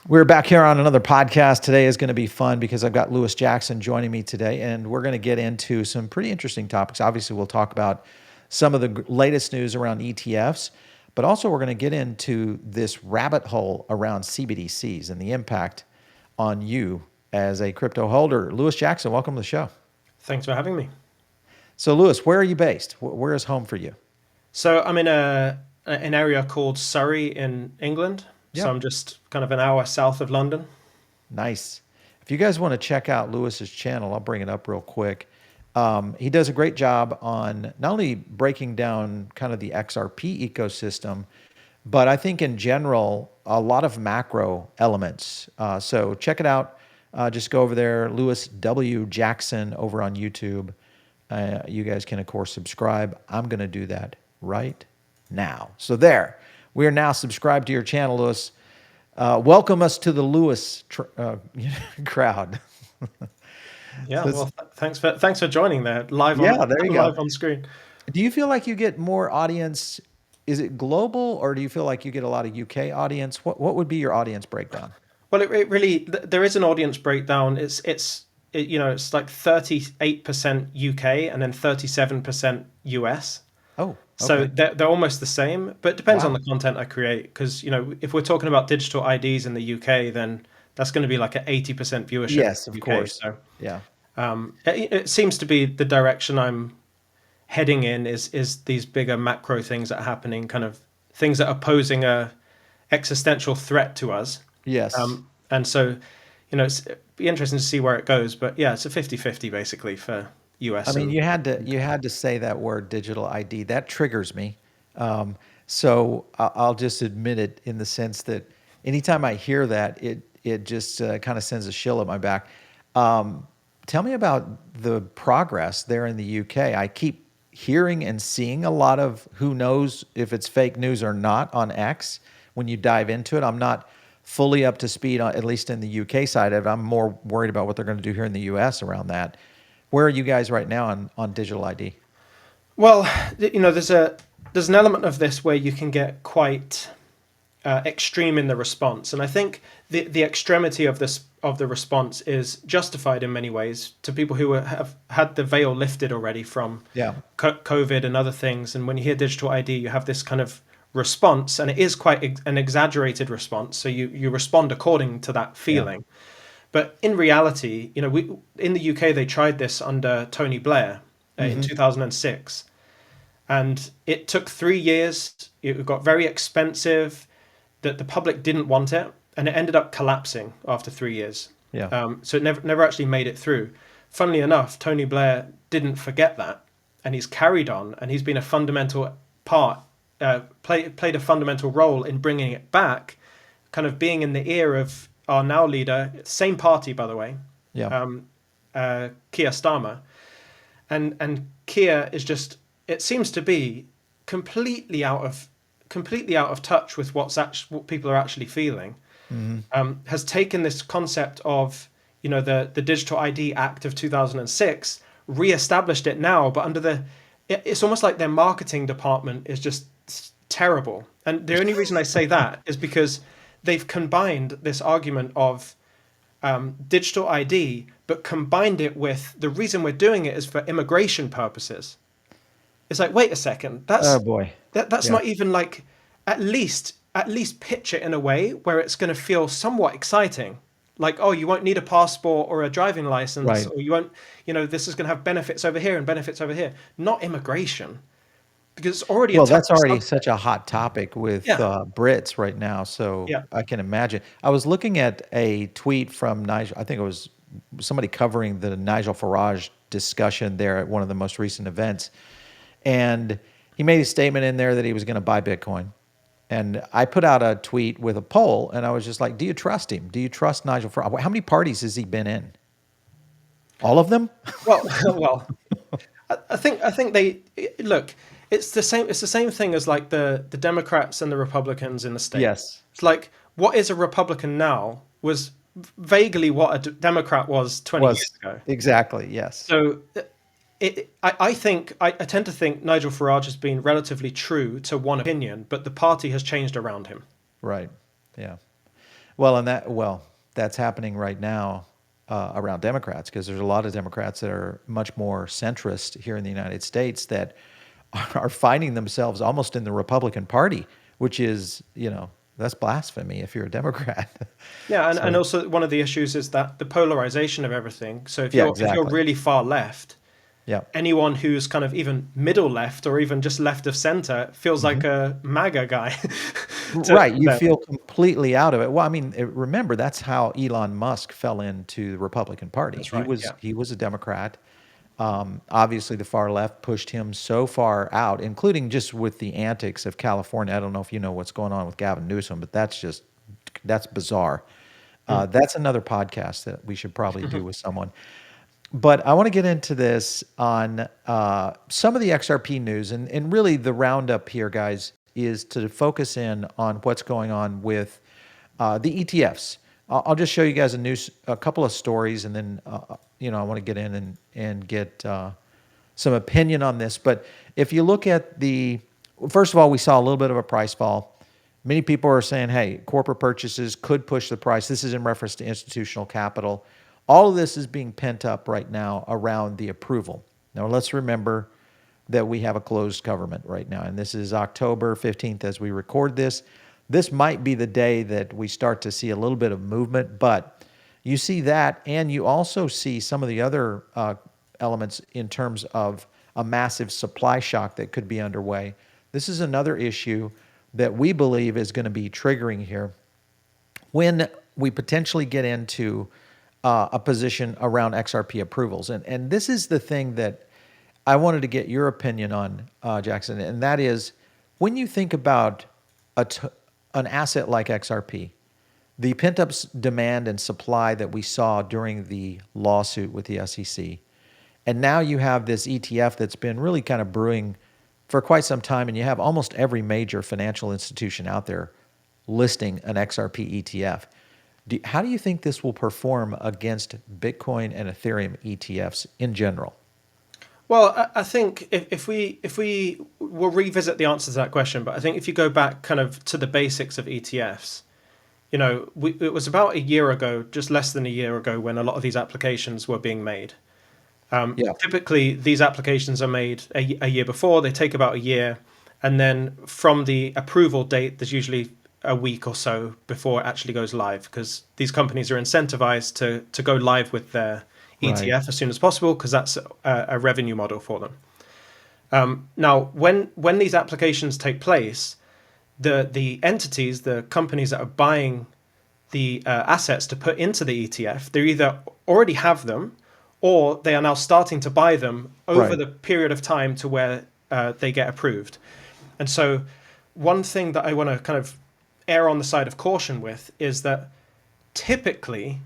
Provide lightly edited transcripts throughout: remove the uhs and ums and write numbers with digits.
We're back here on another podcast. Today is going to be fun because I've got Lewis Jackson joining me today, and we're going to get into some pretty interesting topics. Obviously, we'll talk about some of the latest news around ETFs, but also we're going to get into this rabbit hole around CBDCs and the impact on you as a crypto holder. Lewis Jackson, welcome to the show. Thanks for having me. So, Lewis, where are you based? Where is home for you? So I'm in an area called Surrey in England. So Yeah. I'm just kind of an hour south of London. Nice. If you guys want to check out Lewis's channel, I'll bring it up real quick. He does a great job on not only breaking down kind of the XRP ecosystem, but I think in general, a lot of macro elements. So check it out. Just go over there, Lewis W. Jackson over on YouTube. You guys can, of course, subscribe. I'm going to do that right now. So there, we are now subscribed to your channel, Lewis. Welcome us to the Lewis crowd. Yeah, So well, thanks for joining there live on yeah, there you go. live on screen. Do you feel like you get more audience? Is it global, or do you feel like you get a lot of UK audience? What would be your audience breakdown? Well, it really there is an audience breakdown. It's like 38% UK and then 37% US. Oh, So okay. they're almost the same, but it depends on Wow. the content I create. Because if we're talking about digital IDs in the UK, then that's going to be like an 80% viewership Yes, of UK. course. So Yeah. it seems to be the direction I'm heading in is these bigger macro things that are happening, kind of things that are posing a existential threat to us. Yes. And so, it'd be interesting to see where it goes. But yeah, it's a 50-50 basically for I US mean, and you had to say that word digital ID. That triggers me. So I'll just admit it in the sense that anytime I hear that, it just kind of sends a chill up my back. Tell me about the progress there in the UK. I keep hearing and seeing a lot of who knows if it's fake news or not on X when you dive into it. I'm not fully up to speed on, at least in the UK side of it. I'm more worried about what they're going to do here in the US around that. Where are you guys right now on digital ID? well, there's an element of this where you can get quite extreme in the response, and I think the extremity of the response is justified in many ways to people who have had the veil lifted already from Yeah. COVID and other things. And when you hear digital ID, you have this kind of response, and it is quite an exaggerated response. So you respond according to that Yeah. feeling. But in reality, we in the UK they tried this under Tony Blair in Hmm. 2006, and it took 3 years. It got very expensive. That the public didn't want it, and it ended up collapsing after 3 years. Yeah. So it never actually made it through. Funnily enough, Tony Blair didn't forget that, and he's carried on, and he's been a fundamental part, played a fundamental role in bringing it back, kind of being in the ear of our now leader, same party by the way, Yeah. Keir Starmer, and Keir is just, it seems to be completely out of completely out of touch with what people are actually feeling. Hmm. Has taken this concept of the Digital ID Act of 2006, re-established it now, but it's almost like their marketing department is just terrible. And the only reason I say that is because they've combined this argument of digital ID, but combined it with the reason we're doing it is for immigration purposes. It's like, wait a second, Oh boy. that's Yeah. not even like, at least pitch it in a way where it's going to feel somewhat exciting. Like, oh, you won't need a passport or a driving license, Right. or you won't, this is going to have benefits over here and benefits over here, not immigration, because it's already a Well, that's touchy already such subject. a hot topic with Yeah, Brits right now, so yeah. I can imagine. I was looking at a tweet from Nigel. I think it was somebody covering the Nigel Farage discussion there at one of the most recent events, and he made a statement in there that he was going to buy Bitcoin. And I put out a tweet with a poll, and I was just like, "Do you trust him? Do you trust Nigel Farage? How many parties has he been in? All of them?" Well, well, I think they look. It's the same thing as like the Democrats and the Republicans in the states. Yes. It's like what is a Republican now was vaguely what a Democrat was 20 years Was ago. exactly, yes. So I tend to think Nigel Farage has been relatively true to one opinion, but the party has changed around him. Right. Yeah. Well, that's happening right now around Democrats because there's a lot of Democrats that are much more centrist here in the United States that are finding themselves almost in the Republican Party, which is, that's blasphemy if you're a Democrat. Yeah, and So, also one of the issues is that the polarization of everything. So yeah, if you're exactly. really far left, Yeah. anyone who's kind of even middle left or even just left of center feels like Mhm. a MAGA guy to Right, you them. feel completely out of it. Well, I mean, remember that's how Elon Musk fell into the Republican Party. That's He right. was Yeah. he was a Democrat. Obviously, the far left pushed him so far out, including just with the antics of California. I don't know if you know what's going on with Gavin Newsom, but that's bizarre. Mm. That's another podcast that we should probably do with someone. But I want to get into this on some of the XRP news, and really the roundup here, guys, is to focus in on what's going on with the ETFs. I'll just show you guys a couple of stories, and then I want to get in and get some opinion on this. But if you look at first of all, we saw a little bit of a price fall. Many people are saying, hey, corporate purchases could push the price. This is in reference to institutional capital. All of this is being pent up right now around the approval. Now, let's remember that we have a closed government right now, and this is October 15th as we record this. This might be the day that we start to see a little bit of movement, but you see that, and you also see some of the other elements in terms of a massive supply shock that could be underway. This is another issue that we believe is going to be triggering here when we potentially get into a position around XRP approvals. And this is the thing that I wanted to get your opinion on, Jackson, and that is when you think about an asset like XRP, the pent-up demand and supply that we saw during the lawsuit with the SEC, and now you have this ETF that's been really kind of brewing for quite some time, and you have almost every major financial institution out there listing an XRP ETF. How do you think this will perform against Bitcoin and Ethereum ETFs in general? Well, I think if we will revisit the answer to that question, but I think if you go back kind of to the basics of ETFs, it was about a year ago, just less than a year ago, when a lot of these applications were being made. Yeah, Typically, these applications are made a year before. They take about a year, and then from the approval date, there's usually a week or so before it actually goes live, because these companies are incentivized to go live with their right. ETF as soon as possible, because that's a revenue model for them. Now, when these applications take place, the entities, the companies that are buying the assets to put into the ETF, they either already have them or they are now starting to buy them over Right. the period of time to where they get approved. And so, one thing that I want to kind of err on the side of caution with is that typically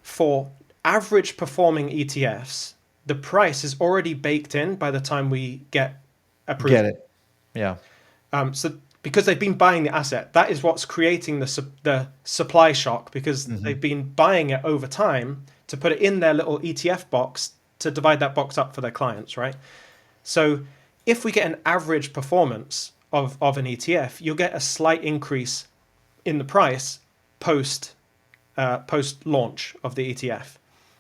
for average performing ETFs, the price is already baked in by the time we get Get approval. it. Yeah. So because they've been buying the asset, that is what's creating the supply shock, because Hmm. they've been buying it over time to put it in their little ETF box to divide that box up for their clients, right? So if we get an average performance of an ETF, you'll get a slight increase in the price post post launch of the ETF.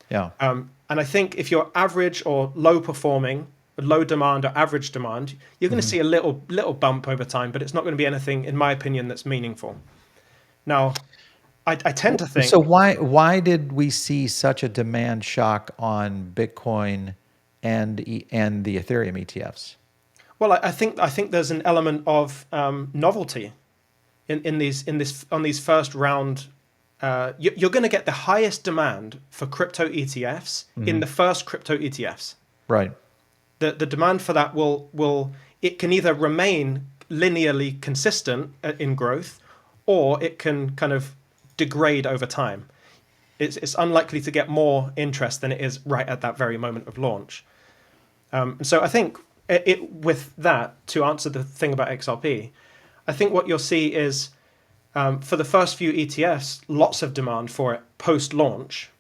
Yeah. And I think if you're average or low performing, low demand or average demand, you're going to Hmm. see a little bump over time, but it's not going to be anything, in my opinion, that's meaningful. Now, I tend to So think, why did we see such a demand shock on Bitcoin and the Ethereum ETFs? well, I think there's an element of novelty in this on these first round. You're going to get the highest demand for crypto ETFs in Hmm. the first crypto ETFs. Right. The demand for that will it can either remain linearly consistent in growth, or it can kind of degrade over time. It's unlikely to get more interest than it is right at that very moment of launch. And so I think with that, to answer the thing about XRP, I think what you'll see is for the first few ETFs, lots of demand for it post launch,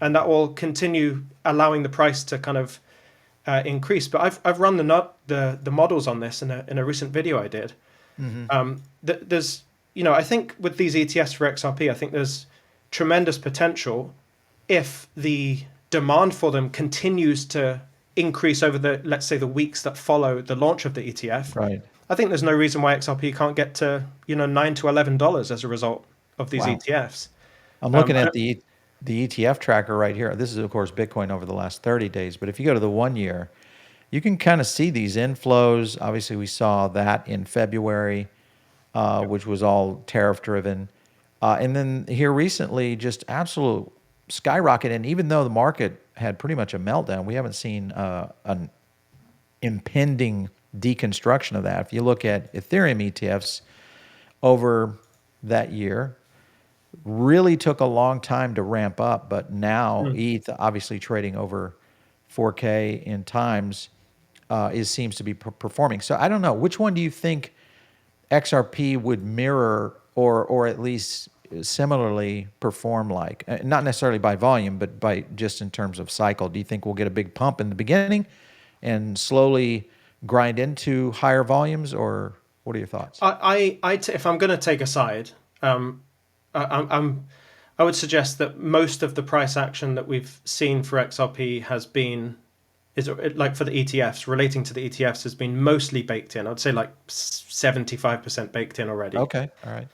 and that will continue allowing the price to kind of increase. But I've run the models on this in a recent video I did. Hmm. There's I think with these ETFs for XRP, I think there's tremendous potential if the demand for them continues to increase over the, let's say, the weeks that follow the launch of the ETF. Right. I think there's no reason why XRP can't get to, $9 to $11 as a result of these Wow. ETFs. I'm looking I at don't, the ETF tracker right here. This is, of course, Bitcoin over the last 30 days. But if you go to the 1 year, you can kind of see these inflows. Obviously, we saw that in February, which was all tariff driven. And then here recently, just absolute skyrocket. And even though the market had pretty much a meltdown, we haven't seen an impending deconstruction of that. If you look at Ethereum ETFs over that year, really took a long time to ramp up, but now ETH obviously trading over 4K in times seems to be performing. So I don't know, which one do you think XRP would mirror or at least similarly perform like? Not necessarily by volume, but by just in terms of cycle. Do you think we'll get a big pump in the beginning and slowly grind into higher volumes, or what are your thoughts? if I'm going to take a side, I would suggest that most of the price action that we've seen for XRP is like for the ETFs, relating to the ETFs, has been mostly baked in. I'd say like 75% baked in already. Okay, all right.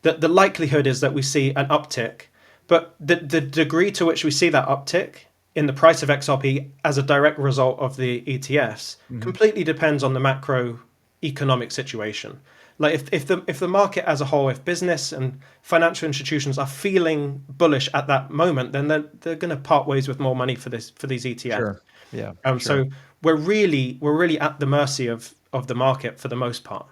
The likelihood is that we see an uptick, but the degree to which we see that uptick in the price of XRP as a direct result of the ETFs completely depends on the macroeconomic situation. Like if the market as a whole, if business and financial institutions are feeling bullish at that moment, then they're going to part ways with more money for these ETFs. Sure. Yeah, So sure. we're really at the mercy of the market for the most part.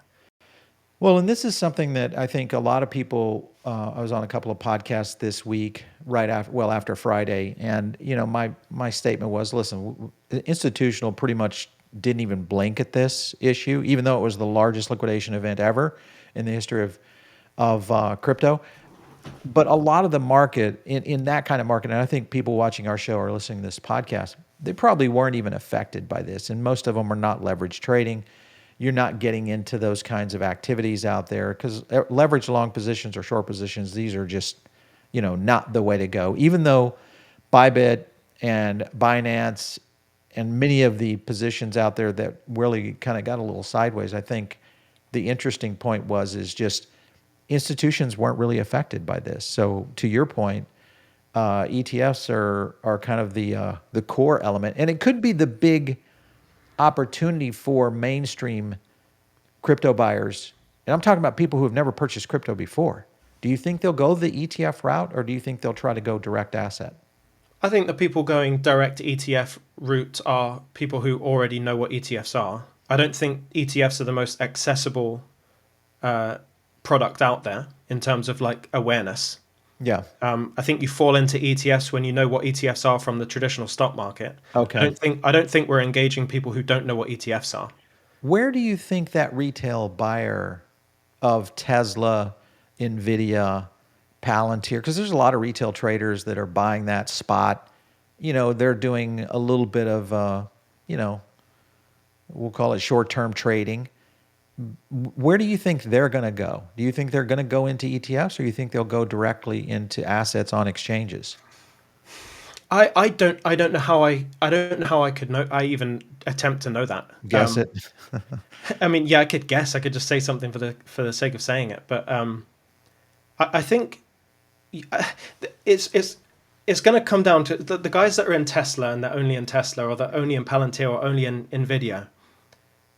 Well, and this is something that I think a lot of people. I was on a couple of podcasts this week, right after Friday, and my statement was, listen, institutional pretty much didn't even blink at this issue, even though it was the largest liquidation event ever in the history of crypto. But a lot of the market in that kind of market, and I think people watching our show or listening to this podcast, they probably weren't even affected by this, and most of them are not leverage trading. You're not getting into those kinds of activities out there because leverage long positions or short positions, these are just, not the way to go. Even though Bybit and Binance and many of the positions out there that really kind of got a little sideways, I think the interesting point is just institutions weren't really affected by this. So to your point, ETFs are kind of the core element, and it could be the big opportunity for mainstream crypto buyers. And I'm talking about people who have never purchased crypto before. Do you think they'll go the ETF route, or do you think they'll try to go direct asset? I think the people going direct ETF route are people who already know what ETFs are. I don't think ETFs are the most accessible product out there in terms of like awareness. Yeah. I think you fall into ETFs when you know what ETFs are from the traditional stock market. Okay. I don't think we're engaging people who don't know what ETFs are. Where do you think that retail buyer of Tesla, Nvidia, Palantir, because there's a lot of retail traders that are buying that spot, they're doing a little bit of, we'll call it short-term trading. Where do you think they're going to go? Do you think they're going to go into ETFs, or you think they'll go directly into assets on exchanges? I don't know how I could know. I even attempt to know that. Guess it. I mean, yeah, I could guess. I could just say something for the sake of saying it. But I think it's going to come down to the guys that are in Tesla and they're only in Tesla, or they're only in Palantir, or only in Nvidia.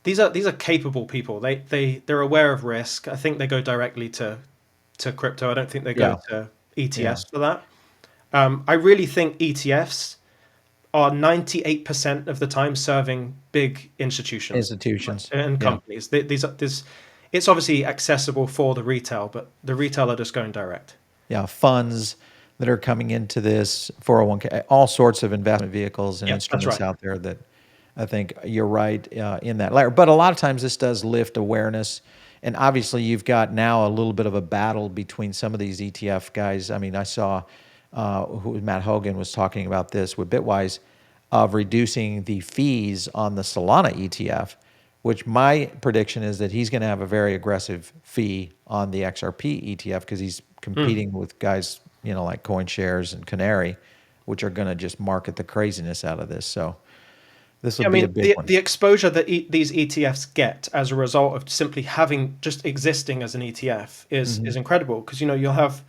These are capable people. They're aware of risk. I think they go directly to crypto. I don't think they go to ETFs for that. I really think ETFs are 98% of the time serving big institutions and companies. It's obviously accessible for the retail, but the retail are just going direct. Yeah, funds that are coming into this 401k, all sorts of investment vehicles and instruments out there that I think you're right in that layer. But a lot of times this does lift awareness. And obviously you've got now a little bit of a battle between some of these ETF guys. I mean, I saw Matt Hogan was talking about this with Bitwise of reducing the fees on the Solana ETF which my prediction is that he's going to have a very aggressive fee on the XRP ETF because he's Mm. competing with guys, like CoinShares and Canary, which are going to just market the craziness out of this. So this will I be a mean, big one. the exposure that these ETFs get as a result of simply having just existing as an ETF Hmm. is incredible because you'll have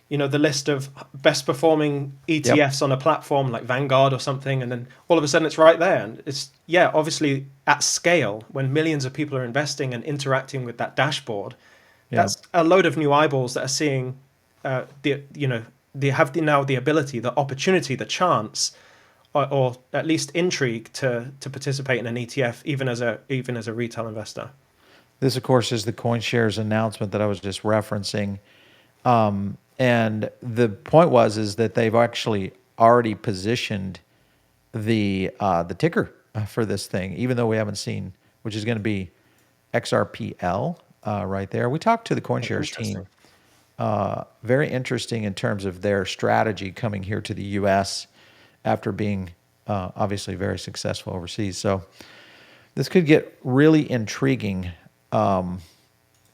the list of best performing Yep. ETFs on a platform like Vanguard or something, and then all of a sudden it's right there, and it's obviously at scale when millions of people are investing and interacting with that dashboard. Yeah. That's a load of new eyeballs that are seeing they have now the ability, the opportunity, the chance, or at least intrigue to participate in an ETF, even as a retail investor. This, of course, is the CoinShares announcement that I was just referencing. And the point is that they've actually already positioned the ticker for this thing, even though we haven't seen, which is going to be XRPL right there. We talked to the Oh, CoinShares interesting. team. Very interesting in terms of their strategy coming here to the U.S. after being obviously very successful overseas. So this could get really intriguing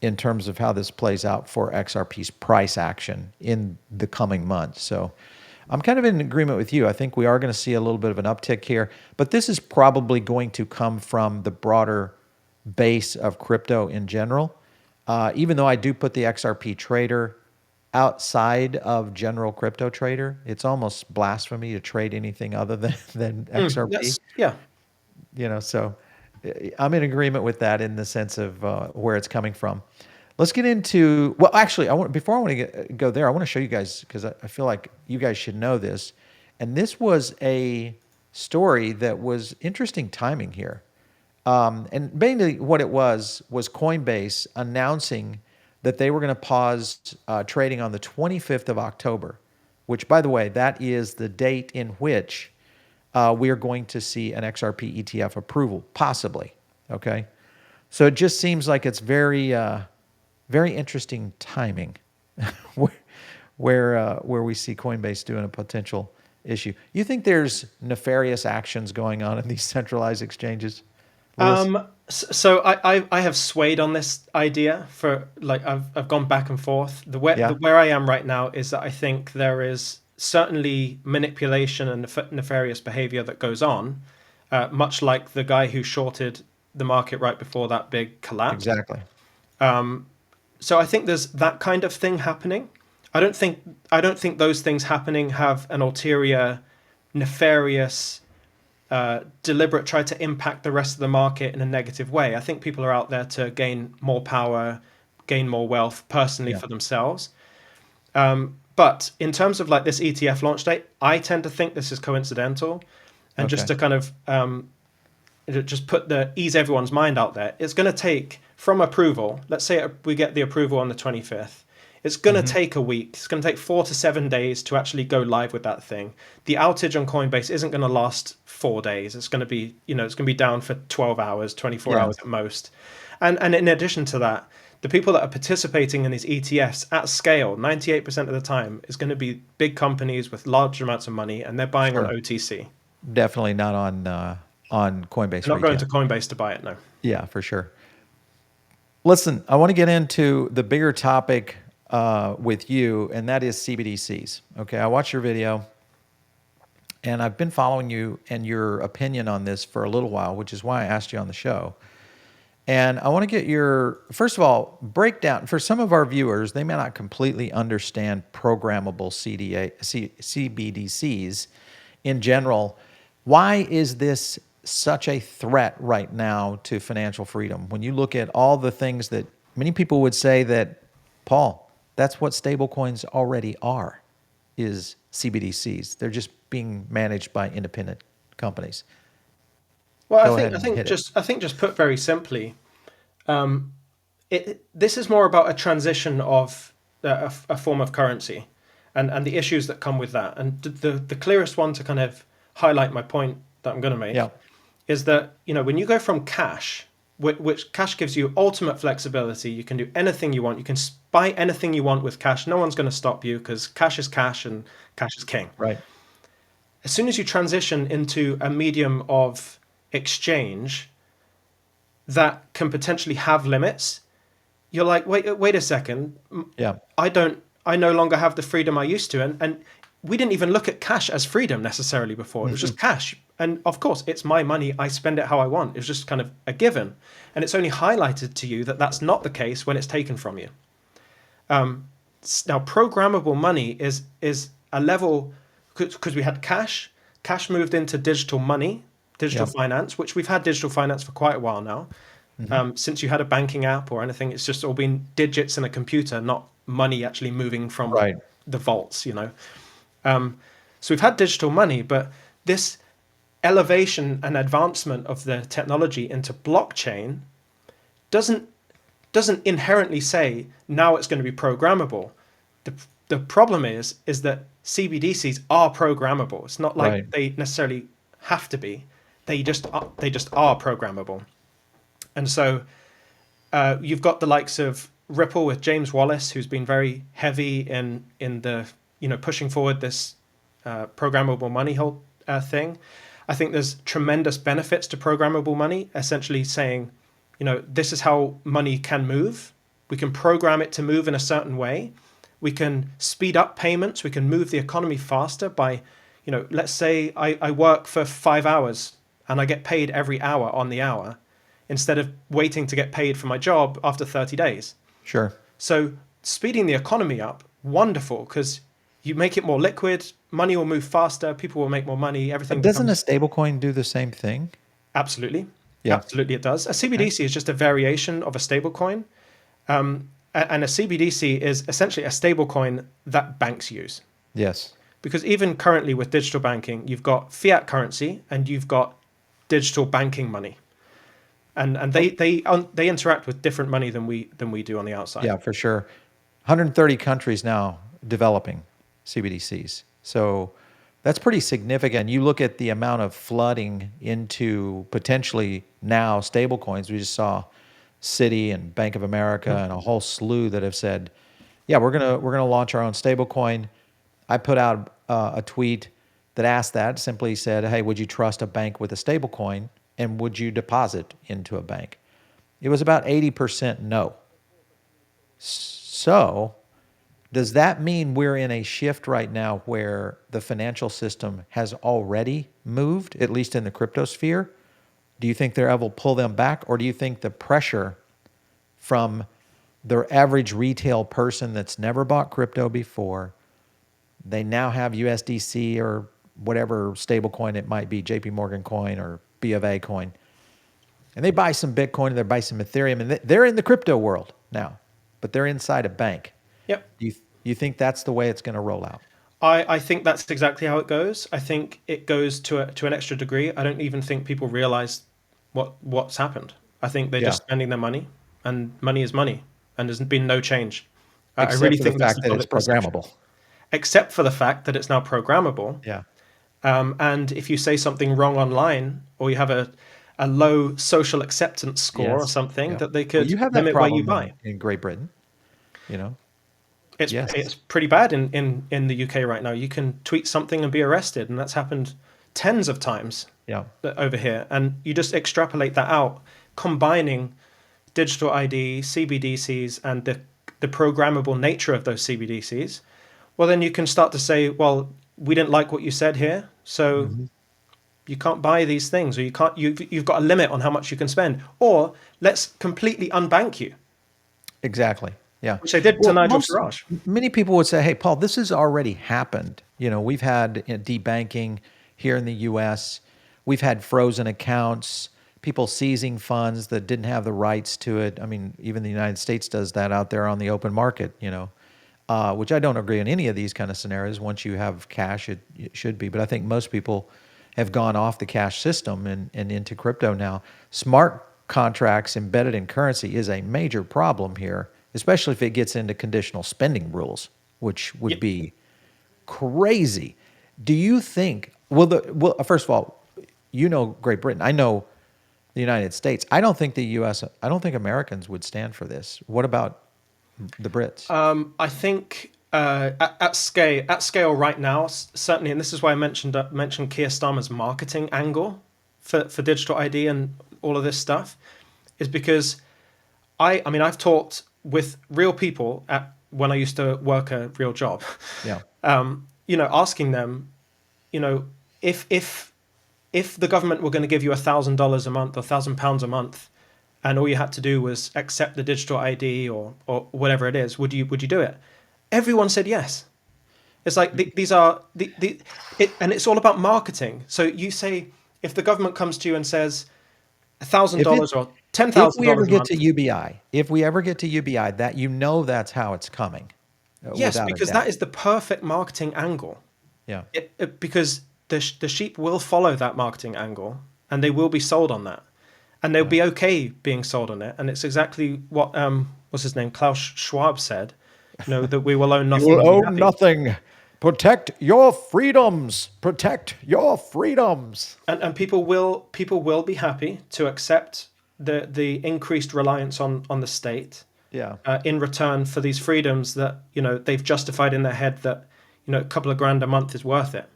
in terms of how this plays out for XRP's price action in the coming months. So I'm kind of in agreement with you. I think we are going to see a little bit of an uptick here, but this is probably going to come from the broader base of crypto in general. Even though I do put the XRP trader outside of general crypto trader, it's almost blasphemy to trade anything other than XRP. Yeah. So I'm in agreement with that in the sense of where it's coming from. Let's get into, well, actually, before I want to go there, I want to show you guys because I feel like you guys should know this. And this was a story that was interesting timing here. And mainly what it was Coinbase announcing that they were going to pause trading on the 25th of October, which, by the way, that is the date in which we are going to see an XRP ETF approval, possibly. Okay. So it just seems like it's very, very interesting timing where we see Coinbase doing a potential issue. You think there's nefarious actions going on in these centralized exchanges, Lewis? So I have swayed on this idea for like I've gone back and forth. Yeah, Where I am right now is that I think there is certainly manipulation and nefarious behavior that goes on, much like the guy who shorted the market right before that big collapse. exactly. So I think there's that kind of thing happening. I don't think those things happening have an ulterior, nefarious, deliberate try to impact the rest of the market in a negative way. I think people are out there to gain more power, gain more wealth personally Yeah. for themselves. But in terms of like this ETF launch date, I tend to think this is coincidental, and just Okay. to kind of just ease everyone's mind out there, it's going to take from approval. Let's say we get the approval on the 25th. It's going to Hmm. take a week. It's going to take 4 to 7 days to actually go live with that thing. The outage on Coinbase isn't going to last 4 days. It's going to be, it's going to be down for 12 hours, 24 Yeah. hours at most. And in addition to that, the people that are participating in these ETFs at scale, 98% of the time, is going to be big companies with large amounts of money, and they're buying on Sure. OTC. Definitely not on Coinbase They're not going retail. to Coinbase to buy it, no. Yeah, for sure. Listen, I want to get into the bigger topic with you, and that is CBDCs. Okay, I watched your video, and I've been following you and your opinion on this for a little while, which is why I asked you on the show. And I want to get your, first of all, breakdown. For some of our viewers, they may not completely understand programmable CBDCs in general. Why is this such a threat right now to financial freedom? When you look at all the things that many people would say that, Paul, that's what stablecoins already are, is CBDCs. They're just being managed by independent companies. Well, Go ahead and hit it. I think just put very simply, this is more about a transition of a form of currency, and the issues that come with that. And the clearest one to kind of highlight my point that I'm going to Yeah. make is that when you go from cash, which cash gives you ultimate flexibility, you can do anything you want, you can buy anything you want with cash. No one's going to stop you because cash is cash and cash is king. Right. As soon as you transition into a medium of exchange, that can potentially have limits, you're like, wait a second. Yeah. I no longer have the freedom I used to. And we didn't even look at cash as freedom necessarily before. It was just cash. And of course, it's my money. I spend it how I want. It was just kind of a given. And it's only highlighted to you that that's not the case when it's taken from you. Now, programmable money is a level, because we had cash. Cash moved into digital money, digital Yeah. finance, which we've had digital finance for quite a while now. Since you had a banking app or anything, it's just all been digits in a computer, not money actually moving from Right. the vaults, So we've had digital money, but this elevation and advancement of the technology into blockchain doesn't inherently say now it's going to be programmable. The problem is that CBDCs are programmable. It's not like Right. they necessarily have to be. They just are programmable. And so you've got the likes of Ripple with James Wallace, who's been very heavy in the pushing forward this programmable money whole thing. I think there's tremendous benefits to programmable money, essentially saying, this is how money can move. We can program it to move in a certain way. We can speed up payments. We can move the economy faster by, let's say I work for 5 hours and I get paid every hour on the hour instead of waiting to get paid for my job after 30 days. Sure. So speeding the economy up, wonderful, because you make it more liquid, money will move faster, people will make more money, everything But doesn't a becomes... stablecoin do the same thing? Absolutely. Yeah. Absolutely, it does. A Okay. CBDC is just a variation of a stablecoin. And a CBDC is essentially a stablecoin that banks use. Yes. Because even currently with digital banking, you've got fiat currency and you've got digital banking money. And they interact with different money than we do on the outside. Yeah, for sure. 130 countries now developing CBDCs. So that's pretty significant. You look at the amount of flooding into potentially now stablecoins. We just saw Citi and Bank of America and a whole slew that have said, "Yeah, we're gonna launch our own stablecoin." I put out a tweet that asked that, simply said, "Hey, would you trust a bank with a stablecoin, and would you deposit into a bank?" It was about 80% no. So, does that mean we're in a shift right now where the financial system has already moved, at least in the crypto sphere? Do you think they're able to pull them back, or do you think the pressure from the average retail person that's never bought crypto before, they now have USDC or whatever stable coin it might be, JP Morgan coin or B of A coin, and they buy some Bitcoin and they buy some Ethereum, and they're in the crypto world now, but they're inside a bank. Yep. You think that's the way it's going to roll out? I think that's exactly how it goes. I think it goes to an extra degree. I don't even think people realize what's happened. I think they're Yeah. just spending their money, and money is money, and there's been no change. I Except really for the think that's fact the that it's public perception. programmable. Except for the fact that it's now programmable. Yeah. And if you say something wrong online, or you have a low social acceptance score or Yes. something, Yeah. that they Well, could you have that limit where you problem buy. in Great Britain, you know? Yes. It's pretty bad in the UK right now. You can tweet something and be arrested, and that's happened tens of times Yeah. over here. And you just extrapolate that out, combining digital ID, CBDCs, and the programmable nature of those CBDCs. Well, then you can start to say, well, we didn't like what you said here, so Mhm. you can't buy these things, or you've got a limit on how much you can spend, or let's completely unbank you, Exactly. Yeah. which they did to Well, Nigel Farage. many people would say, "Hey, Paul, this has already happened." We've had debanking here in the U.S. We've had frozen accounts, people seizing funds that didn't have the rights to it. I mean, even the United States does that out there on the open market, which I don't agree in any of these kind of scenarios. Once you have cash, it should be. But I think most people have gone off the cash system and into crypto now. Smart contracts embedded in currency is a major problem here, especially if it gets into conditional spending rules, which would Yep. be crazy. Do you think, first of all, Great Britain, I know the United States. I don't think the US, I don't think Americans would stand for this. What about the Brits? I think at scale right now, certainly, and this is why I mentioned Keir Starmer's marketing angle for digital ID and all of this stuff. is because I mean, I've talked with real people when I used to work a real job, Yeah. asking them, you know, if the government were going to give you $1,000 a month or £1,000 a month, and all you had to do was accept the digital ID or whatever it is, would you do it? Everyone said yes. It's like these are and it's all about marketing. So you say if the government comes to you and says If it $1,000 or ten if thousand we ever dollars a get to month, UBI, if we ever get to UBI, that that's how it's coming, yes, without a because that doubt. is the perfect marketing angle. Yeah. Because the sheep will follow that marketing angle and they will be sold on that, and they'll Yeah. be okay being sold on it. And it's exactly what what's his name, Klaus Schwab said, that we will own You nothing will and be own happy. nothing. Protect your freedoms. Protect your freedoms. And people will be happy to accept the increased reliance on the state Yeah. in return for these freedoms that they've justified in their head that a couple of grand a month is worth it.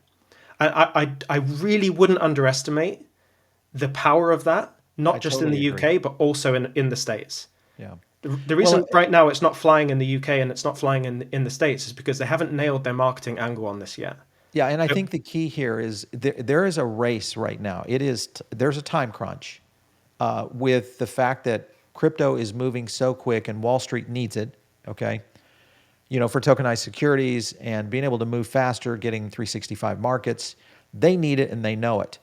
And I really wouldn't underestimate the power of that, I not just in totally the agree. UK but also in the States. Yeah. The Well, reason right now it's not flying in the UK and it's not flying in the States is because they haven't nailed their marketing angle on this yet. yeah, and I So think the key here is there is a race right now. There's a time crunch with the fact that crypto is moving so quick and Wall Street needs it. Okay, for tokenized securities and being able to move faster, getting 365 markets, they need it and they know it.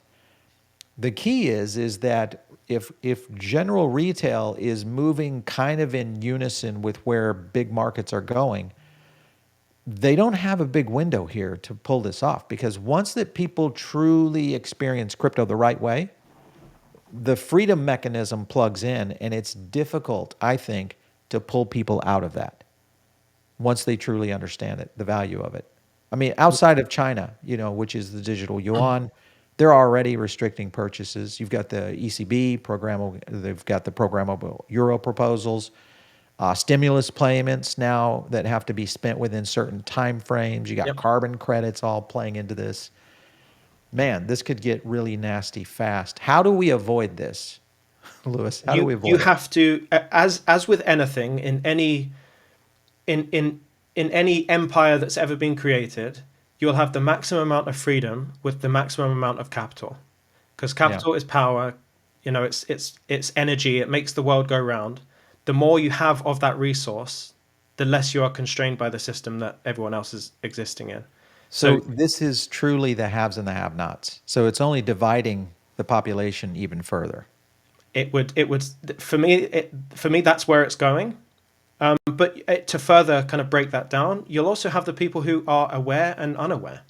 The key is that if general retail is moving kind of in unison with where big markets are going, they don't have a big window here to pull this off, because once that people truly experience crypto the right way, the freedom mechanism plugs in, and it's difficult, I think, to pull people out of that once they truly understand it, the value of it. I mean, outside of China, which is the digital yuan, they're already restricting purchases. You've got the ECB programmable, they've got the programmable euro proposals, stimulus payments now that have to be spent within certain time frames. You got yep. carbon credits all playing into this. Man, this could get really nasty fast. How do we avoid this, Lewis? How do we You avoid it? have to, as with anything in any empire that's ever been created, you'll have the maximum amount of freedom with the maximum amount of capital, because Yeah. capital is power. It's energy. It makes the world go round. The more you have of that resource, the less you are constrained by the system that everyone else is existing in. So So this is truly the haves and the have-nots. So it's only dividing the population even further. it would for me that's where it's going. But to further kind of break that down, you'll also have the people who are aware and unaware.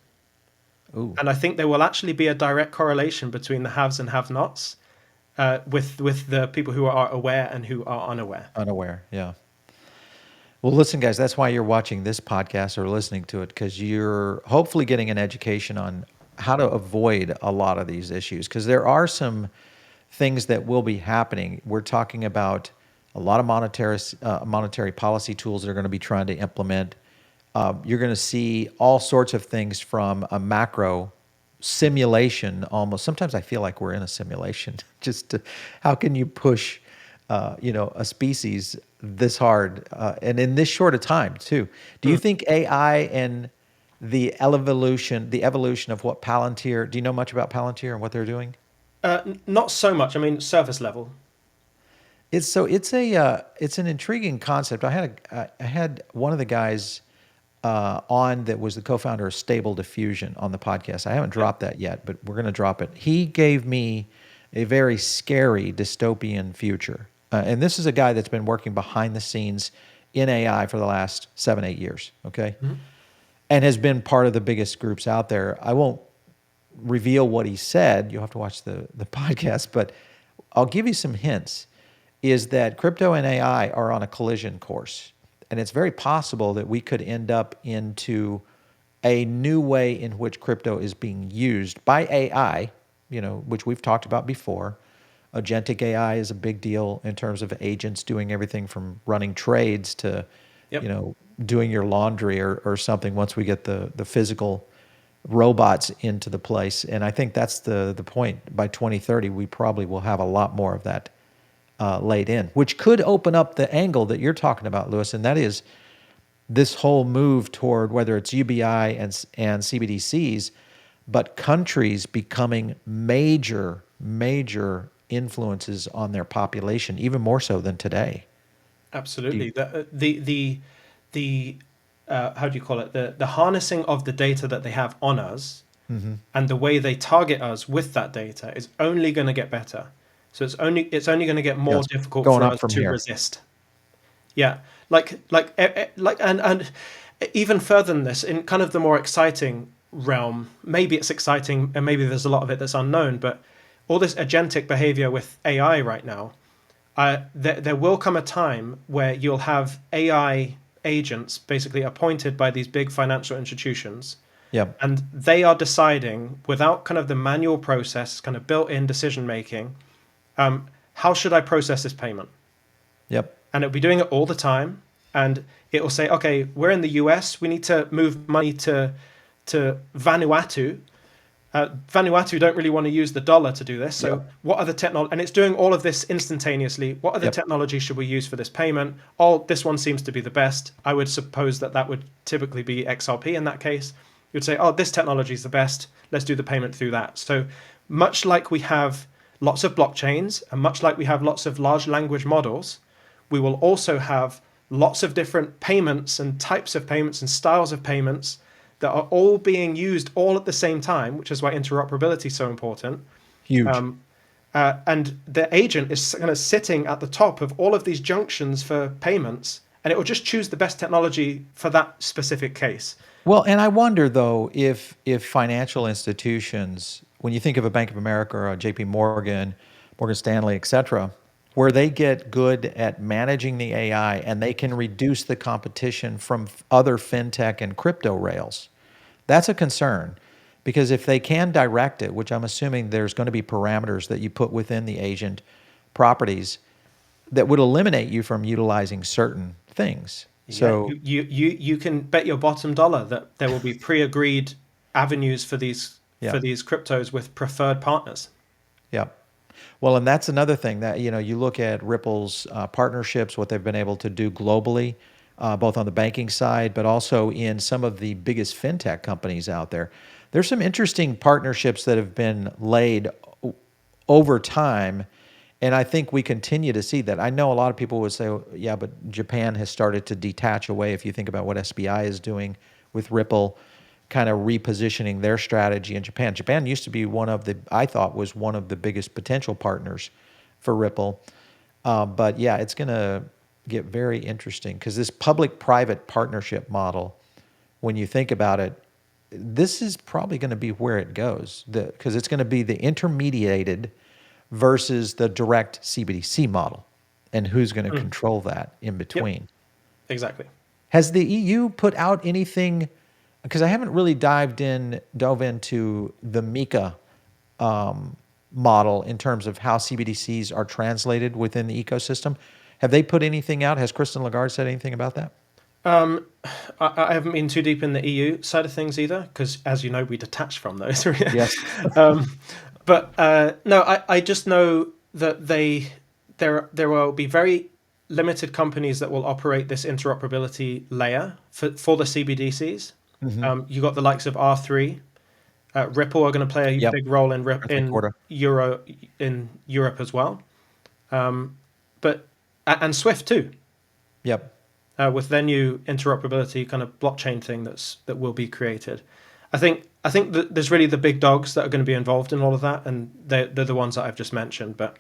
Ooh, And I think there will actually be a direct correlation between the haves and have-nots, with the people who are aware and who are unaware. unaware. Yeah. Well, listen, guys, that's why you're watching this podcast or listening to it, because you're hopefully getting an education on how to avoid a lot of these issues, because there are some things that will be happening. We're talking about a lot of monetary policy tools that are going to be trying to implement. You're going to see all sorts of things from a macro simulation almost. Sometimes I feel like we're in a simulation. How can you push, a species this hard and in this short a time too? Do you think AI and the evolution of what Palantir? Do you know much about Palantir and what they're doing? Not so much. I mean, surface level. It's an intriguing concept. I had one of the guys on that was the co-founder of Stable Diffusion on the podcast. I haven't Yep. dropped that yet, but we're going to drop it. He gave me a very scary dystopian future, and this is a guy that's been working behind the scenes in AI for the last 7-8 years. Okay, Mhm. and has been part of the biggest groups out there. I won't reveal what he said. You'll have to watch the podcast, but I'll give you some hints. Is that crypto and AI are on a collision course, and it's very possible that we could end up into a new way in which crypto is being used by AI, which we've talked about before. Agentic AI is a big deal in terms of agents doing everything from running trades to, Yep. doing your laundry or something once we get the physical robots into the place. And I think that's the point. By 2030, we probably will have a lot more of that laid in, which could open up the angle that you're talking about, Lewis, and that is this whole move toward whether it's UBI and CBDCs, but countries becoming major influences on their population, even more so than today. Do you, Absolutely. The how do you call it? The harnessing of the data that they have on us and the way they target us with that data is only going to get better. So it's only going to get more yes, difficult going for up us from to here. resist. Yeah, like and even further than this, in kind of the more exciting realm, maybe it's exciting and maybe there's a lot of it that's unknown, but all this agentic behavior with AI right now, there will come a time where you'll have AI agents basically appointed by these big financial institutions, Yep, and they are deciding without kind of the manual process, kind of built-in decision making, how should I process this payment? yep, And it'll be doing it all the time. And it will say, okay, we're in the US, we need to move money to Vanuatu. Vanuatu don't really want to use the dollar to do this. So yep, what are the technology? And it's doing all of this instantaneously. What other yep. technology should we use for this payment? Oh, this one seems to be the best. I would suppose that that would typically be XRP in that case. You'd say, oh, this technology is the best. Let's do the payment through that. So much like we have lots of blockchains and much like we have lots of large language models, we will also have lots of different payments and types of payments and styles of payments that are all being used all at the same time, which is why interoperability is so important. Huge. Um, and the agent is kind of sitting at the top of all of these junctions for payments, and it will just choose the best technology for that specific case. Well, and I wonder though if financial institutions, when you think of a Bank of America or a JP Morgan, Morgan Stanley, et cetera, where they get good at managing the AI and they can reduce the competition from other fintech and crypto rails. That's a concern because if they can direct it, which I'm assuming there's going to be parameters that you put within the agent properties that would eliminate you from utilizing certain things. Yeah, So, you can bet your bottom dollar that there will be pre-agreed avenues yeah. for these cryptos with preferred partners. Yeah. Well, and that's another thing that, you look at Ripple's partnerships, what they've been able to do globally, both on the banking side, but also in some of the biggest fintech companies out there. There's some interesting partnerships that have been laid over time. And I think we continue to see that. I know a lot of people would say, "Oh, yeah, but Japan has started to detach away." If you think about what SBI is doing with Ripple, kind of repositioning their strategy in Japan. Japan used to be I thought was one of the biggest potential partners for Ripple. But yeah, it's going to get very interesting because this public-private partnership model, when you think about it, this is probably going to be where it goes because it's going to be the intermediated versus the direct CBDC model and who's going to Mm. control that in Yep, between. exactly. Has the EU put out anything? Because I haven't really dove into the Mika model in terms of how CBDCs are translated within the ecosystem. Have they put anything out? Has Kristen Lagarde said anything about that? Um, I haven't been too deep in the EU side of things either, because as you know, we detached from those. Yes. um, but no, I just know that there will be very limited companies that will operate this interoperability layer for the CBDCs. Hmm. You got the likes of R3, Ripple are going to play a Yep. big role in Anthony Corda. Europe as well, but and Swift too, Yep. with their new interoperability kind of blockchain thing that will be created. I think that there's really the big dogs that are going to be involved in all of that, and they're the ones that I've just mentioned. But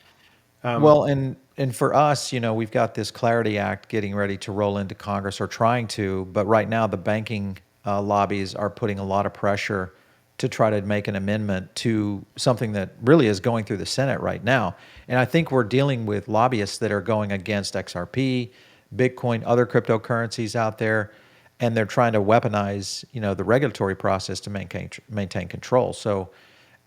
um, Well, and for us, we've got this Clarity Act getting ready to roll into Congress or trying to, but right now the banking lobbies are putting a lot of pressure to try to make an amendment to something that really is going through the Senate right now. And I think we're dealing with lobbyists that are going against XRP, Bitcoin, other cryptocurrencies out there, and they're trying to weaponize, the regulatory process to maintain control. So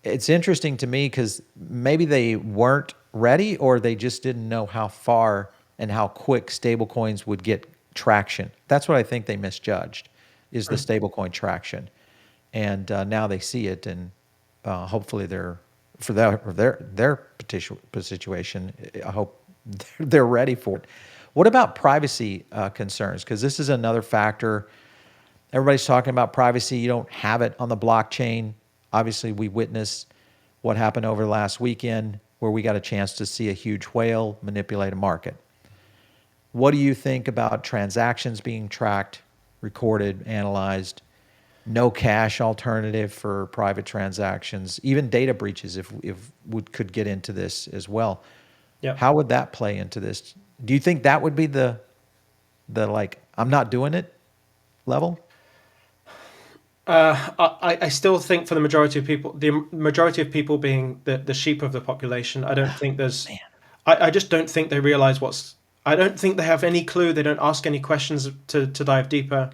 it's interesting to me because maybe they weren't ready or they just didn't know how far and how quick stablecoins would get traction. That's what I think they misjudged is the stablecoin traction. And now they see it, and hopefully for their situation, I hope they're ready for it. What about privacy concerns? Because this is another factor. Everybody's talking about privacy. You don't have it on the blockchain. Obviously, we witnessed what happened over the last weekend where we got a chance to see a huge whale manipulate a market. What do you think about transactions being tracked, recorded, analyzed? No cash alternative for private transactions, even data breaches, if we could get into this as well. Yeah. How would that play into this? Do you think that would be the like, I'm not doing it level? I still think for the majority of people, the majority of people being the sheep of the population, I don't think there's, I just don't think they realize I don't think they have any clue. They don't ask any questions to dive deeper.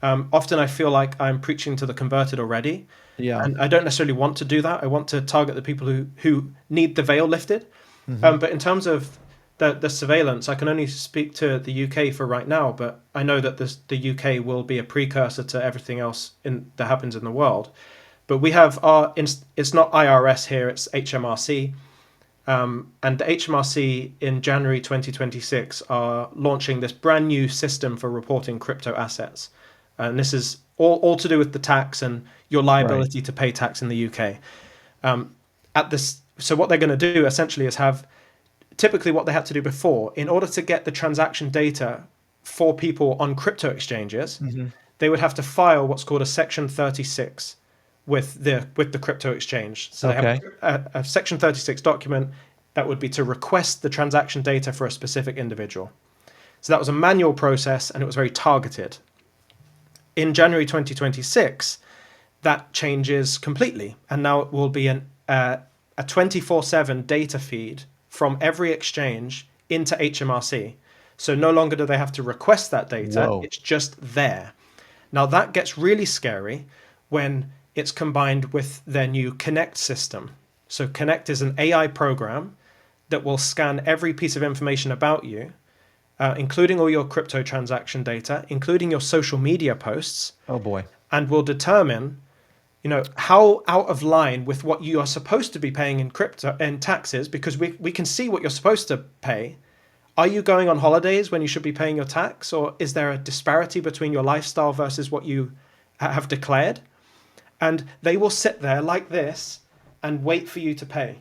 Often I feel like I'm preaching to the converted already, Yeah. and I don't necessarily want to do that. I want to target the people who need the veil lifted. But in terms of the surveillance, I can only speak to the UK for right now, but I know that the UK will be a precursor to everything else that happens in the world. But we have it's not IRS here, it's HMRC. And the HMRC in January 2026 are launching this brand new system for reporting crypto assets. And this is all to do with the tax and your Right. liability to pay tax in the UK. So what they're going to do essentially is have typically what they had to do before in order to get the transaction data for people on crypto exchanges. They would have to file what's called a Section 36 with the crypto exchange. So they Okay. have a Section 36 document that would be to request the transaction data for a specific individual. So that was a manual process and it was very targeted. In January 2026, that changes completely, and now it will be a 24/7 data feed from every exchange into HMRC. So no longer do they have to request that data, Whoa. it's just there. Now that gets really scary when it's combined with their new Connect system. So Connect is an AI program that will scan every piece of information about you, including all your crypto transaction data, including your social media posts, Oh boy. and will determine, how out of line with what you are supposed to be paying in crypto and taxes, because we can see what you're supposed to pay. Are you going on holidays when you should be paying your tax, or is there a disparity between your lifestyle versus what you have declared? And they will sit there like this and wait for you to pay.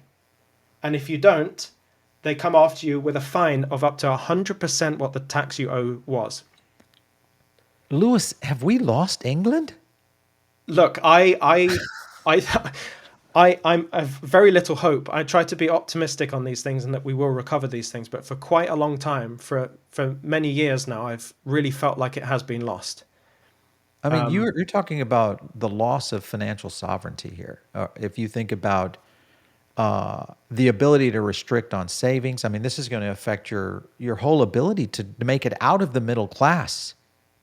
And if you don't, they come after you with a fine of up to 100% what the tax you owe was. Lewis, have we lost England? Look, I'm have very little hope. I try to be optimistic on these things and that we will recover these things, but for quite a long time, for many years now, I've really felt like it has been lost. I mean, you're talking about the loss of financial sovereignty here. If you think about the ability to restrict on savings, I mean, this is going to affect your whole ability to make it out of the middle class,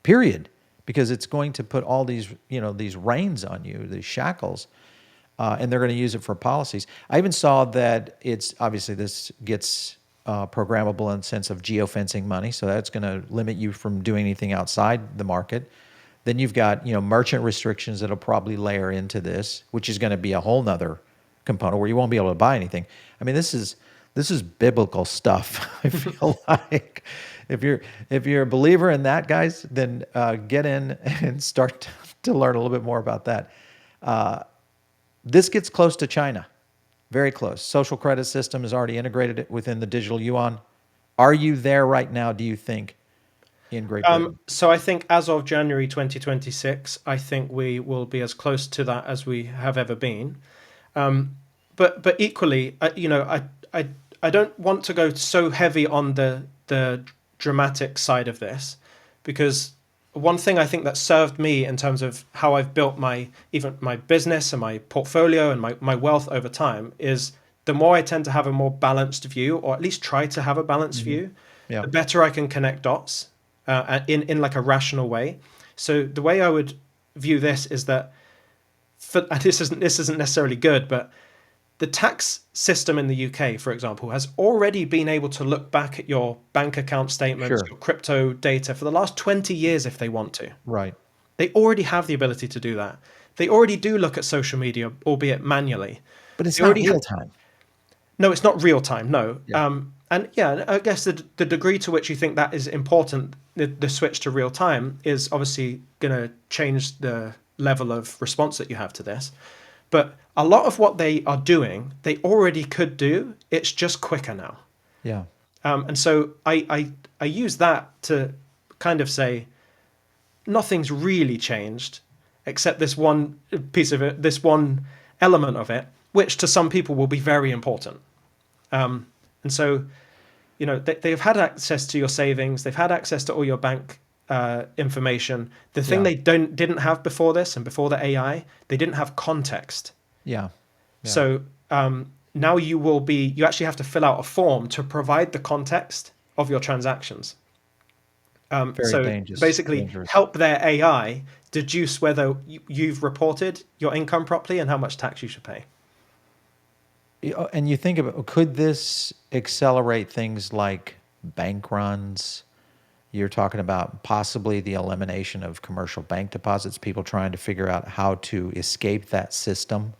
period, because it's going to put all these reins on you, these shackles, and they're going to use it for policies. I even saw that it's obviously this gets programmable in the sense of geofencing money, so that's going to limit you from doing anything outside the market. Then you've got merchant restrictions that'll probably layer into this, which is going to be a whole nother component where you won't be able to buy anything. I mean, this is biblical stuff. I feel like if you're a believer in that, guys, then get in and start to learn a little bit more about that. This gets close to China, very close. Social credit system is already integrated within the digital yuan. Are you there right now, do you think, in Great Britain? So I think as of January 2026, I think we will be as close to that as we have ever been. But equally, I don't want to go so heavy on the dramatic side of this, because one thing I think that served me in terms of how I've built even my business and my portfolio and my wealth over time is the more I tend to have a more balanced view, or at least try to have a balanced view, Yeah. the better I can connect dots in like a rational way. So the way I would view this is that this isn't necessarily good, but the tax system in the UK, for example, has already been able to look back at your bank account statements, Sure. your crypto data for the last 20 years if they want to. Right. They already have the ability to do that. They already do look at social media, albeit manually. But it's They not already real time. No, it's not real time. No. Yeah. And yeah, I guess the degree to which you think that is important, the switch to real time, is obviously going to change the level of response that you have to this. But a lot of what they are doing, they already could do. It's just quicker now. Yeah. And so I use that to kind of say nothing's really changed except this one piece of it, this one element of it, which to some people will be very important. And so, they've had access to your savings, they've had access to all your bank information. The thing Yeah. they didn't have before this and before the AI, they didn't have context. Yeah. Yeah. So now you actually have to fill out a form to provide the context of your transactions. Very So dangerous. basically Dangerous. help their AI deduce whether you've reported your income properly and how much tax you should pay. And you think about, could this accelerate things like bank runs? You're talking about possibly the elimination of commercial bank deposits, people trying to figure out how to escape that system,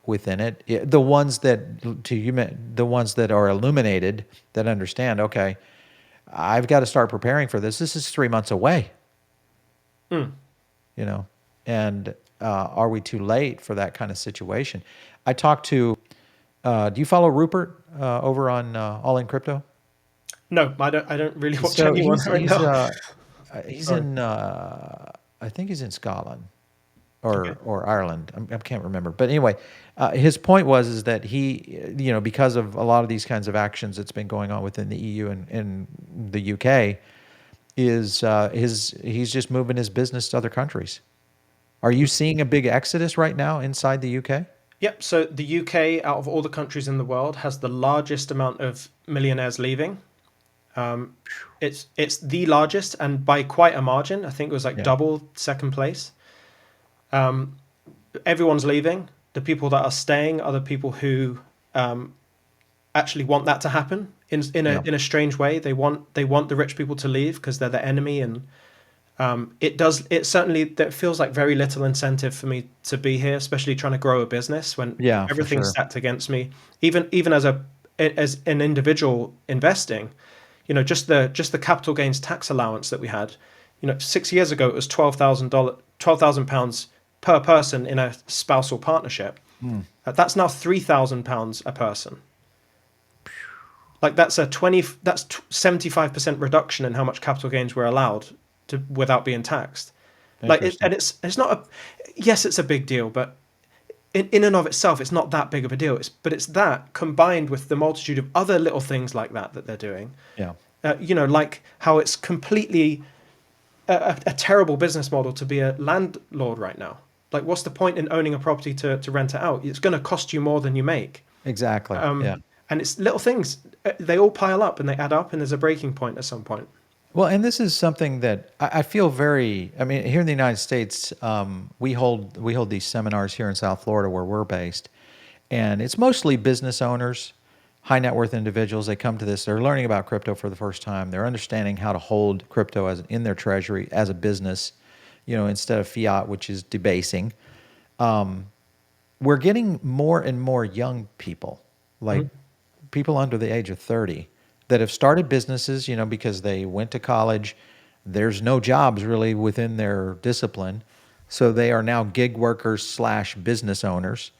within it. The ones that, the ones that are illuminated, that understand, okay, I've got to start preparing for this. This is 3 months away, and are we too late for that kind of situation? I talked to, do you follow Rupert over on All In Crypto? No, I don't. I don't really watch So anyone right he's now. he's Sorry. in I think he's in Scotland Okay. or Ireland. I can't remember. But anyway, his point was that he, because of a lot of these kinds of actions that's been going on within the EU and the UK, is he's just moving his business to other countries. Are you seeing a big exodus right now inside the UK? Yep. So the UK, out of all the countries in the world, has the largest amount of millionaires leaving. It's the largest, and by quite a margin. I think it was like Yeah. double second place. Everyone's leaving. The people that are staying are the people who actually want that to happen Yeah. in a strange way. They want the rich people to leave because they're the enemy, and it certainly that feels like very little incentive for me to be here, especially trying to grow a business when Yeah, for everything's sure. stacked against me. Even as an individual investing, just the capital gains tax allowance that we had. 6 years ago it was £12,000 per person in a spousal partnership. Hmm. That's now £3,000 a person. Like that's 75% reduction in how much capital gains we're allowed to without being taxed. Interesting. And it's not a, yes, it's a big deal, but in and of itself, it's not that big of a deal. But it's that combined with the multitude of other little things like that they're doing. Yeah. Like how it's completely a terrible business model to be a landlord right now. Like, what's the point in owning a property to rent it out? It's going to cost you more than you make. Exactly. Yeah. And it's little things. They all pile up and they add up, and there's a breaking point at some point. Well, and this is something that I feel very. I mean, here in the United States, we hold these seminars here in South Florida where we're based, and it's mostly business owners, high net worth individuals. They come to this. They're learning about crypto for the first time. They're understanding how to hold crypto as in their treasury as a business, instead of fiat, which is debasing. We're getting more and more young people, like Mhm. people under the age of 30, that have started businesses, because they went to college. There's no jobs really within their discipline. So they are now gig workers slash business owners.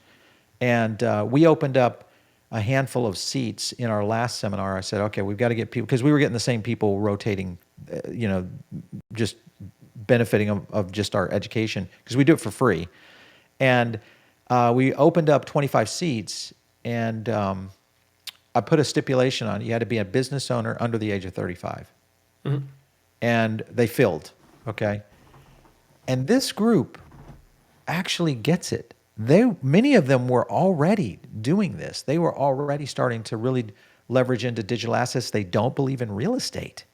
And we opened up a handful of seats in our last seminar. I said, okay, we've got to get people, because we were getting the same people rotating, just benefiting of just our education, because we do it for free. And we opened up 25 seats, and I put a stipulation on it. You had to be a business owner under the age of 35. Mhm. And they filled, okay? And this group actually gets it. Many of them were already doing this. They were already starting to really leverage into digital assets. They don't believe in real estate,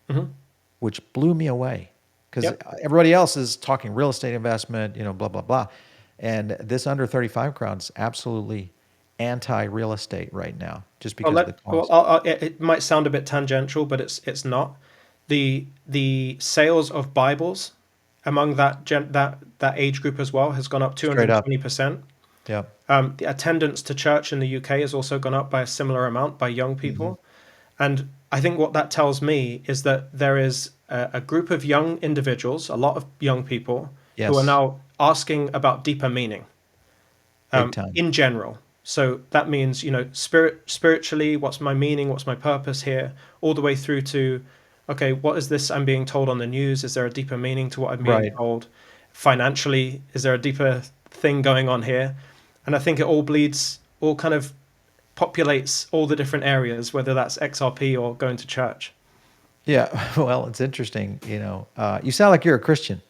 Mhm. which blew me away, because Yep. everybody else is talking real estate investment, blah, blah, blah. And this under 35 crowd is absolutely anti real estate right now, just Well, because of the cost. it might sound a bit tangential, but it's not. The sales of Bibles among that age group as well has gone up Straight up. 220%. Yeah. The attendance to church in the UK has also gone up by a similar amount by young Hmm. people. And I think what that tells me is that there is a group of young individuals, a lot of young people, who are Yes. now asking about deeper meaning Big time. in general. So that means, spiritually, what's my meaning? What's my purpose here? All the way through to, okay, what is this I'm being told on the news? Is there a deeper meaning to what I'm being Right. told? Financially, is there a deeper thing going on here? And I think it all bleeds, all kind of populates all the different areas, whether that's XRP or going to church. Yeah. Well, it's interesting. You sound like you're a Christian.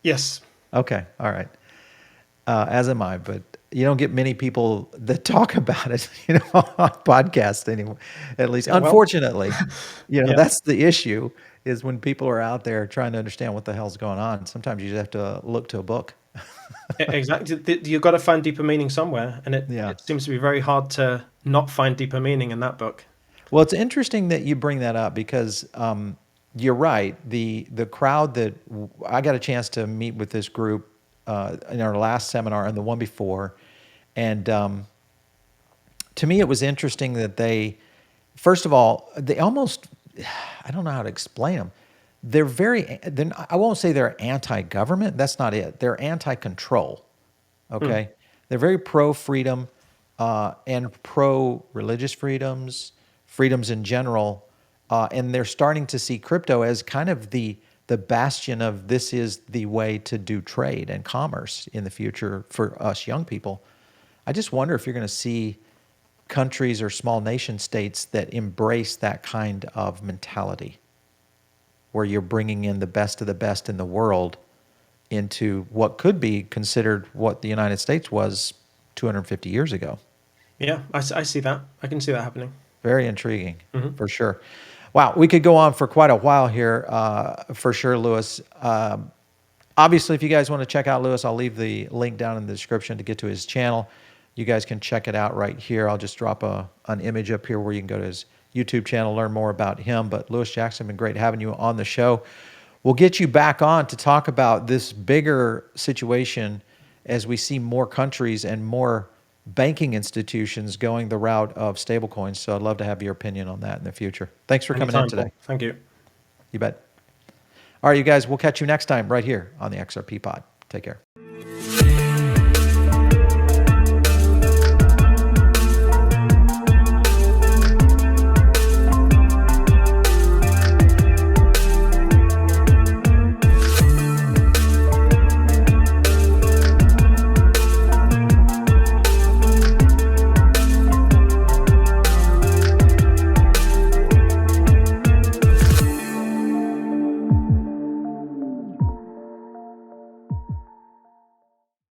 Yes. Okay. All right. As am I, but you don't get many people that talk about it, on podcasts anymore, at least. Yeah. Well, Unfortunately, yeah. that's the issue is when people are out there trying to understand what the hell's going on. Sometimes you just have to look to a book. Exactly. You've got to find deeper meaning somewhere. And it, Yeah. it seems to be very hard to not find deeper meaning in that book. Well, it's interesting that you bring that up because you're right. The crowd that I got a chance to meet with this group in our last seminar and the one before, and to me it was interesting that first of all, they almost I don't know how to explain them. I won't say they're anti-government. That's not it. They're anti-control. Hmm. Okay. They're very pro freedom and pro religious freedoms in general. And they're starting to see crypto as kind of the bastion of this is the way to do trade and commerce in the future for us young people. I just wonder if you're going to see countries or small nation states that embrace that kind of mentality where you're bringing in the best of the best in the world into what could be considered what the United States was 250 years ago. Yeah, I see that. I can see that happening. Very intriguing, Hmm. for sure. Wow, we could go on for quite a while here, for sure, Lewis. Obviously, if you guys want to check out Lewis, I'll leave the link down in the description to get to his channel. You guys can check it out right here. I'll just drop an image up here where you can go to his YouTube channel, learn more about him. But Lewis Jackson, been great having you on the show. We'll get you back on to talk about this bigger situation as we see more countries and more banking institutions going the route of stablecoins. So I'd love to have your opinion on that in the future. Thanks for coming in Anytime, today. Paul. Thank you. You bet. All right, you guys, we'll catch you next time right here on the XRP Pod. Take care.